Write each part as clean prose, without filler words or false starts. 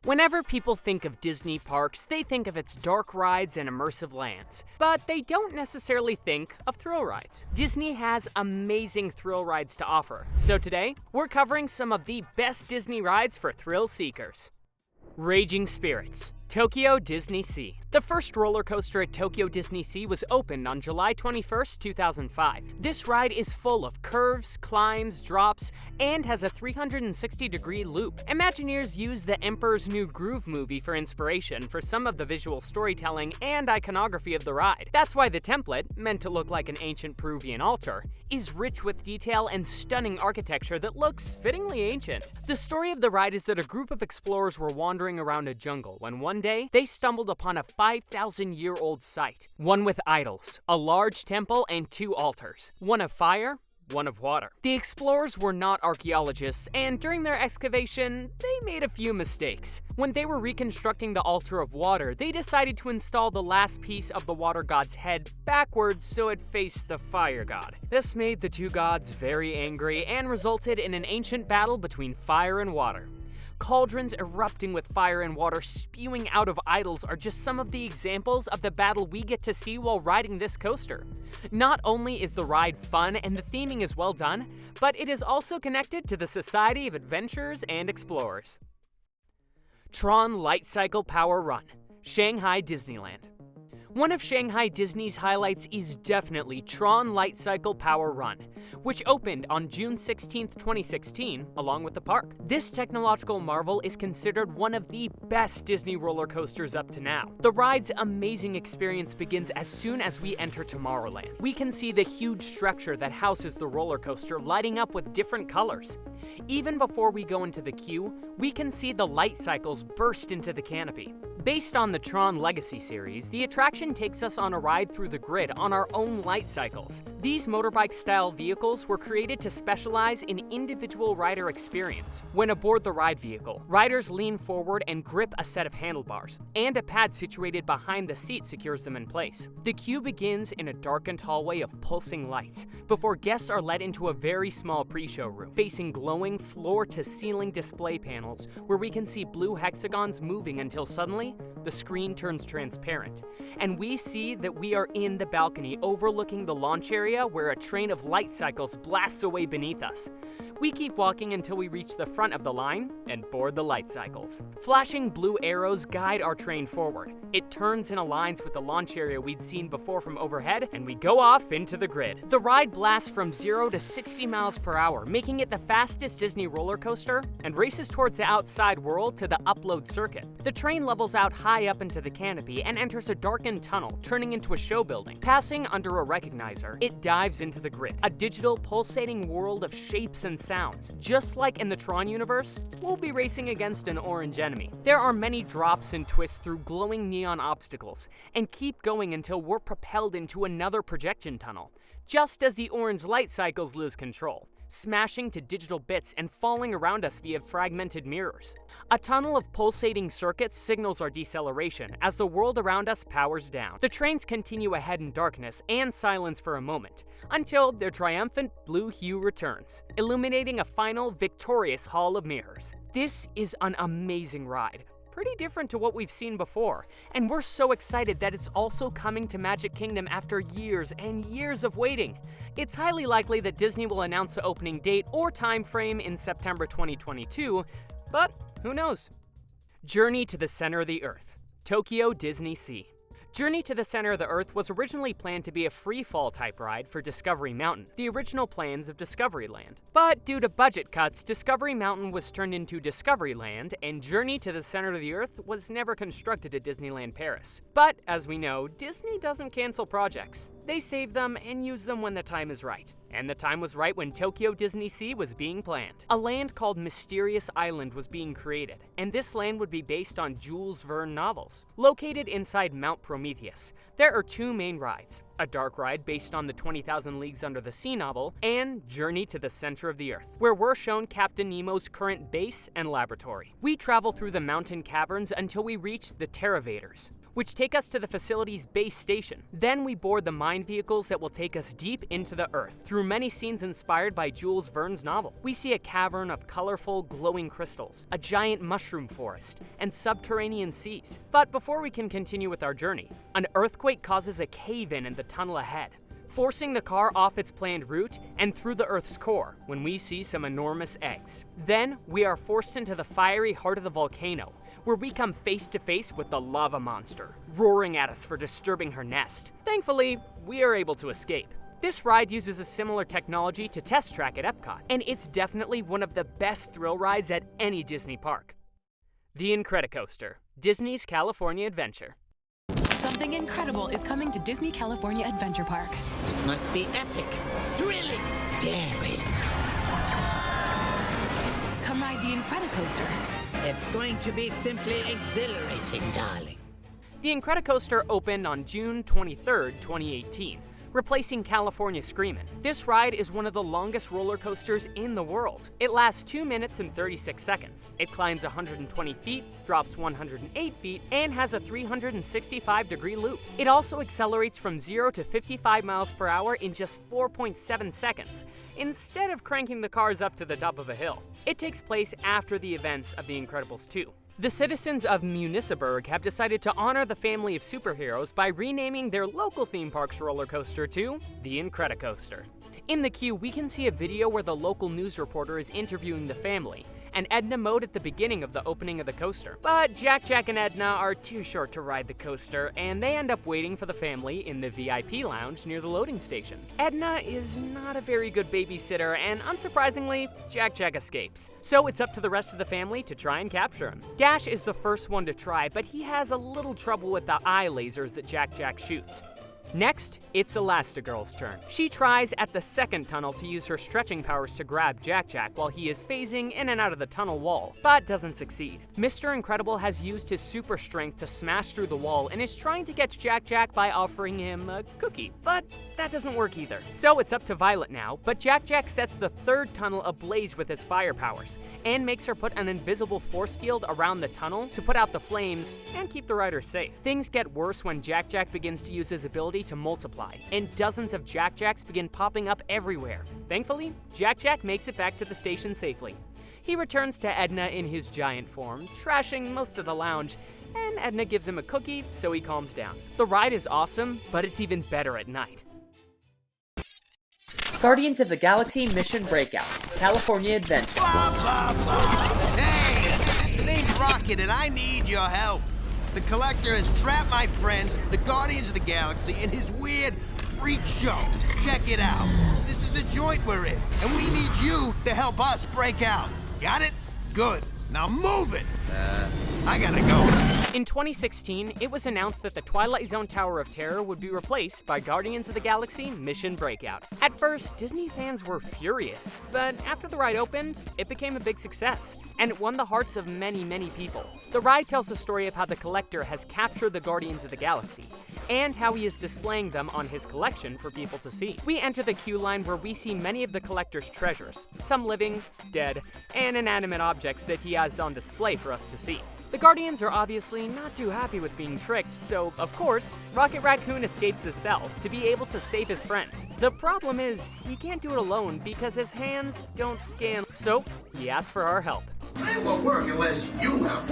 Whenever people think of Disney parks, they think of its dark rides and immersive lands, but they don't necessarily think of thrill rides. Disney has amazing thrill rides to offer, so today, we're covering some of the best Disney rides for thrill seekers. Raging Spirits, Tokyo Disney Sea. The first roller coaster at Tokyo Disney Sea was opened on July 21st, 2005. This ride is full of curves, climbs, drops, and has a 360-degree loop. Imagineers used the Emperor's New Groove movie for inspiration for some of the visual storytelling and iconography of the ride. That's why the template, meant to look like an ancient Peruvian altar, is rich with detail and stunning architecture that looks fittingly ancient. The story of the ride is that a group of explorers were wandering around a jungle when one day they stumbled upon a 5,000-year-old site, one with idols, a large temple, and two altars, one of fire, one of water. The explorers were not archaeologists, and during their excavation, they made a few mistakes. When they were reconstructing the altar of water, they decided to install the last piece of the water god's head backwards so it faced the fire god. This made the two gods very angry and resulted in an ancient battle between fire and water. Cauldrons erupting with fire and water spewing out of idols are just some of the examples of the battle we get to see while riding this coaster. Not only is the ride fun and the theming is well done, but it is also connected to the Society of Adventurers and Explorers. Tron Lightcycle Power Run, Shanghai Disneyland. One of Shanghai Disney's highlights is definitely Tron Lightcycle Power Run, which opened on June 16, 2016, along with the park. This technological marvel is considered one of the best Disney roller coasters up to now. The ride's amazing experience begins as soon as we enter Tomorrowland. We can see the huge structure that houses the roller coaster lighting up with different colors. Even before we go into the queue, we can see the light cycles burst into the canopy. Based on the Tron Legacy series, the attraction takes us on a ride through the grid on our own light cycles. These motorbike-style vehicles were created to specialize in individual rider experience. When aboard the ride vehicle, riders lean forward and grip a set of handlebars, and a pad situated behind the seat secures them in place. The queue begins in a darkened hallway of pulsing lights, before guests are led into a very small pre-show room, facing glowing floor-to-ceiling display panels where we can see blue hexagons moving until suddenly, the screen turns transparent, and we see that we are in the balcony overlooking the launch area where a train of light cycles blasts away beneath us. We keep walking until we reach the front of the line and board the light cycles. Flashing blue arrows guide our train forward. It turns and aligns with the launch area we'd seen before from overhead, and we go off into the grid. The ride blasts from 0 to 60 miles per hour, making it the fastest Disney roller coaster, and races towards the outside world to the upload circuit. The train levels out high up into the canopy and enters a darkened tunnel, turning into a show building. Passing under a recognizer, it dives into the grid, a digital pulsating world of shapes and sounds. Just like in the Tron universe, we'll be racing against an orange enemy. There are many drops and twists through glowing neon obstacles, and keep going until we're propelled into another projection tunnel, just as the orange light cycles lose control, smashing to digital bits and falling around us via fragmented mirrors. A tunnel of pulsating circuits signals our deceleration as the world around us powers down. The trains continue ahead in darkness and silence for a moment, until their triumphant blue hue returns, illuminating a final victorious hall of mirrors. This is an amazing ride. Pretty different to what we've seen before, and we're so excited that it's also coming to Magic Kingdom after years and years of waiting. It's highly likely that Disney will announce the opening date or time frame in September 2022, but who knows? Journey to the Center of the Earth, Tokyo Disney Sea. Journey to the Center of the Earth was originally planned to be a free-fall type ride for Discovery Mountain, the original plans of Discoveryland. But due to budget cuts, Discovery Mountain was turned into Discoveryland, and Journey to the Center of the Earth was never constructed at Disneyland Paris. But, as we know, Disney doesn't cancel projects. They save them and use them when the time is right. And the time was right when Tokyo Disney Sea was being planned. A land called Mysterious Island was being created, and this land would be based on Jules Verne novels. Located inside Mount Prometheus, there are two main rides, a dark ride based on the 20,000 Leagues Under the Sea novel, and Journey to the Center of the Earth, where we're shown Captain Nemo's current base and laboratory. We travel through the mountain caverns until we reach the Terravators, which take us to the facility's base station. Then we board the mine vehicles that will take us deep into the Earth, through many scenes inspired by Jules Verne's novel. We see a cavern of colorful, glowing crystals, a giant mushroom forest, and subterranean seas. But before we can continue with our journey, an earthquake causes a cave-in in the tunnel ahead, forcing the car off its planned route and through the Earth's core when we see some enormous eggs. Then we are forced into the fiery heart of the volcano, where we come face to face with the lava monster, roaring at us for disturbing her nest. Thankfully, we are able to escape. This ride uses a similar technology to Test Track at Epcot, and it's definitely one of the best thrill rides at any Disney park. The Incredicoaster, Disney's California Adventure. Something incredible is coming to Disney California Adventure Park. It must be epic, thrilling, daring. Come ride the Incredicoaster. It's going to be simply exhilarating, darling. The Incredicoaster opened on June 23, 2018, replacing California Screamin'. This ride is one of the longest roller coasters in the world. It lasts 2 minutes and 36 seconds. It climbs 120 feet, drops 108 feet, and has a 365-degree loop. It also accelerates from 0 to 55 miles per hour in just 4.7 seconds, instead of cranking the cars up to the top of a hill. It takes place after the events of The Incredibles 2. The citizens of Municiberg have decided to honor the family of superheroes by renaming their local theme park's roller coaster to the Incredicoaster. In the queue, we can see a video where the local news reporter is interviewing the family, and Edna mode at the beginning of the opening of the coaster. But Jack and Edna are too short to ride the coaster, and they end up waiting for the family in the VIP lounge near the loading station. Edna is not a very good babysitter, and unsurprisingly, Jack escapes. So it's up to the rest of the family to try and capture him. Dash is the first one to try, but he has a little trouble with the eye lasers that Jack shoots. Next, it's Elastigirl's turn. She tries at the second tunnel to use her stretching powers to grab Jack while he is phasing in and out of the tunnel wall, but doesn't succeed. Mr. Incredible has used his super strength to smash through the wall and is trying to catch Jack by offering him a cookie, but that doesn't work either. So it's up to Violet now, but Jack sets the third tunnel ablaze with his fire powers, and makes her put an invisible force field around the tunnel to put out the flames and keep the riders safe. Things get worse when Jack begins to use his ability to multiply, and dozens of Jack-Jacks begin popping up everywhere. Thankfully, Jack makes it back to the station safely. He returns to Edna in his giant form, trashing most of the lounge, and Edna gives him a cookie, so he calms down. The ride is awesome, but it's even better at night. Guardians of the Galaxy Mission Breakout, California Adventure. Blah, blah, blah. Hey, name's Rocket, and I need your help. The Collector has trapped my friends, the Guardians of the Galaxy, in his weird freak show. Check it out. This is the joint we're in, and we need you to help us break out. Got it? Good. Now move it! I gotta go. In 2016, it was announced that the Twilight Zone Tower of Terror would be replaced by Guardians of the Galaxy Mission Breakout. At first, Disney fans were furious, but after the ride opened, it became a big success, and it won the hearts of many people. The ride tells the story of how the Collector has captured the Guardians of the Galaxy, and how he is displaying them on his collection for people to see. We enter the queue line where we see many of the Collector's treasures, some living, dead, and inanimate objects that he has on display for us to see. The Guardians are obviously not too happy with being tricked, so, of course, Rocket Raccoon escapes his cell to be able to save his friends. The problem is, he can't do it alone because his hands don't scan, so he asks for our help. It won't work unless you help.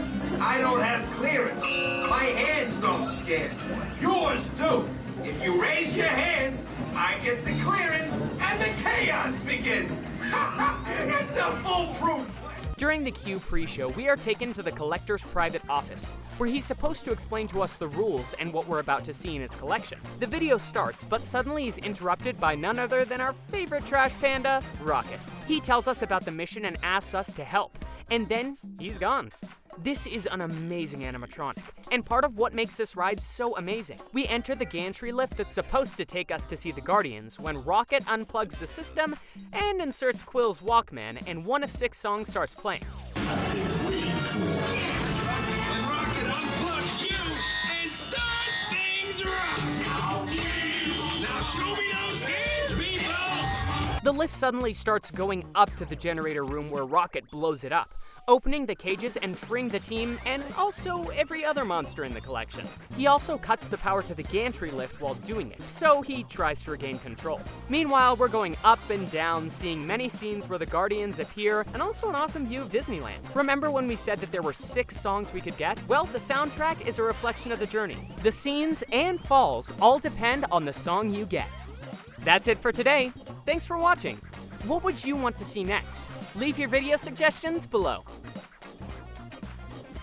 I don't have clearance. My hands don't scan. Yours do. If you raise your hands, I get the clearance and the chaos begins. It's a foolproof plan. During the queue pre-show, we are taken to the Collector's private office, where he's supposed to explain to us the rules and what we're about to see in his collection. The video starts, but suddenly is interrupted by none other than our favorite trash panda, Rocket. He tells us about the mission and asks us to help, and then he's gone. This is an amazing animatronic, and part of what makes this ride so amazing. We enter the gantry lift that's supposed to take us to see the Guardians when Rocket unplugs the system and inserts Quill's Walkman, and one of 6 songs starts playing. When Rocket unplugs you and starts things right. The lift suddenly starts going up to the generator room where Rocket blows it up, opening the cages and freeing the team and also every other monster in the collection. He also cuts the power to the gantry lift while doing it, so he tries to regain control. Meanwhile, we're going up and down, seeing many scenes where the Guardians appear, and also an awesome view of Disneyland. Remember when we said that there were 6 songs we could get? Well, the soundtrack is a reflection of the journey. The scenes and falls all depend on the song you get. That's it for today. Thanks for watching. What would you want to see next? Leave your video suggestions below.